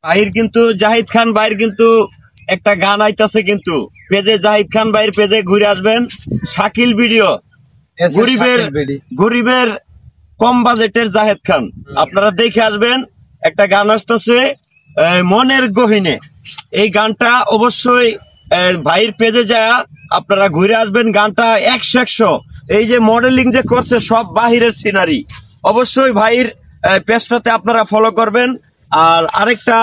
ভাইয়ের কিন্তু জাহিদ খান ভাইয়ের কিন্তু একটা গান আইতাছে, কিন্তু পেজে জাহিদ খান ভাইয়ের পেজে ঘুরে আসবেন। শাকিল ভিডিও, গরিবের কম বাজেটের জাহিদ খান, আপনারা দেখে আসবেন। একটা গান আসতেছে মনের গহিনে, এই গানটা অবশ্যই ভাইয়ের পেজে যায় আপনারা ঘুরে আসবেন। গানটা 100 এই যে মডেলিং যে করছে সব বাহিরের সিনারি, অবশ্যই ভাইয়ের পেজটাতে আপনারা ফলো করবেন। আর আরেকটা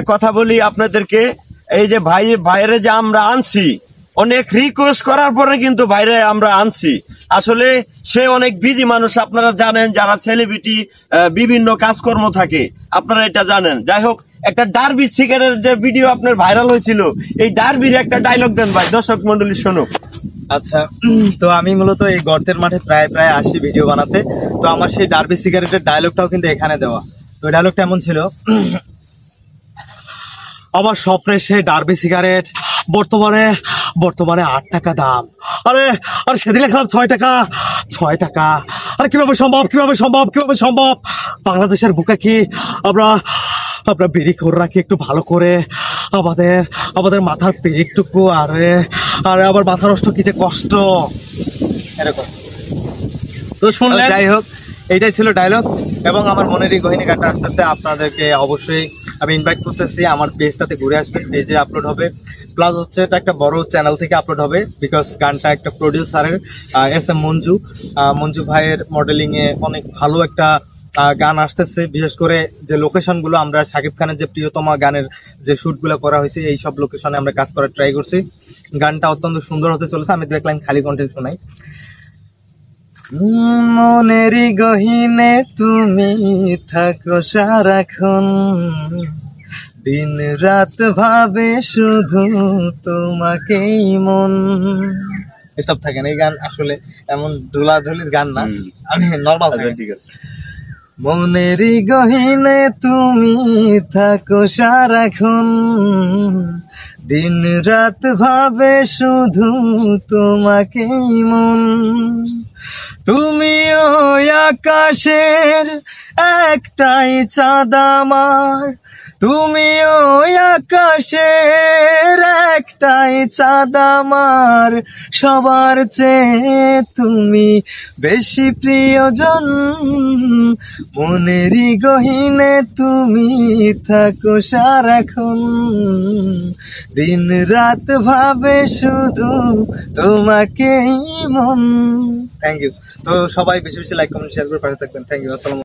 কথা বলি আপনাদেরকে, এই যে ভাইরে যে আমরা আনছি, অনেক রিকোয়েস্ট করার পরে কিন্তু ভাইরে আমরা আনছি। আসলে সে অনেক বিজি মানুষ, আপনারা জানেন, যারা সেলিব্রিটি বিভিন্ন কাজকর্ম থাকে আপনারা এটা জানেন। যাই হোক, একটা ডার্বি সিগারের যে ভিডিও আপনার ভাইরাল হয়েছিল, এই ডার্বির একটা ডায়লগ দেন ভাই, দর্শক মন্ডলী শুনুক। আচ্ছা, তো আমি মূলত এই গর্তের মাঠে প্রায় আসি ভিডিও বানাতে। তো আমার সেই ডার্বি সিগারেটের ডায়লগটাও কিন্তু এখানে দেওয়া। তো ডায়লগটা এমন ছিল, আমার স্বপ্নের সেই ডার্বি সিগারেট বর্তমানে 8 টাকা দাম। আরে সেদিন লিখলাম 6 টাকা। আরে কিভাবে সম্ভব? বাংলাদেশের বুকে কি আমরা বিড়ি করে রাখি একটু ভালো করে, আমাদের মাথার পেরেকটুকু, আরে আবার মাথা নষ্ট, কি যে কষ্ট, এরকম। তো শুনলেন, যাই হোক, এইটাই ছিল ডায়লগ। এবং আমার মনেরই গহিনী গানটা আস্তে আপনাদেরকে অবশ্যই আমি ইনভাইট করতেছি, আমার পেজটাতে ঘুরে আসবেন। পেজে আপলোড হবে, প্লাস হচ্ছে এটা একটা বড় চ্যানেল থেকে আপলোড হবে, বিকজ গানটা একটা প্রডিউসারের SM মঞ্জু ভাইয়ের মডেলিংয়ে অনেক ভালো একটা গান আসতেছে। বিশেষ করে যে লোকেশনগুলো, আমরা শাকিব খানের যে প্রিয়তমা গানের যে শ্যুটগুলো করা হয়েছে, এই সব লোকেশনে আমরা কাজ করার ট্রাই করছি। গানটা অত্যন্ত সুন্দর হতে চলেছে। আমি 2 লাইন খালি কণ্ঠে শোনাই। মনেরই গহিনে তুমি থাকো সারাক্ষণ, দিন রাত ভাবে শুধু তোমাকেই মন। স্টপ থাকেন, এই গান আসলে এমন ধুলাধুলির গান না, আমি নর্মাল। ঠিক আছে। মনেরই গহিনে তুমি থাকো সারাক্ষণ, দিন রাত ভাবে শুধু তোমাকেই মন। তুমি ওই আকাশের একটাই চাঁদ আমার, তুমি ওই আকাশের একটাই চাঁদ আমার, সবার চেয়ে তুমি বেশি প্রিয়জন। মনেরই গহিনে তুমি থাকো সারাক্ষণ, দিন রাত ভাবে শুধু তোমাকেই মন। Thank you. তো সবাই বেশি লাইক কমেন্ট শেয়ার করে পাশে থাকবেন। Thank you. আসসালাম।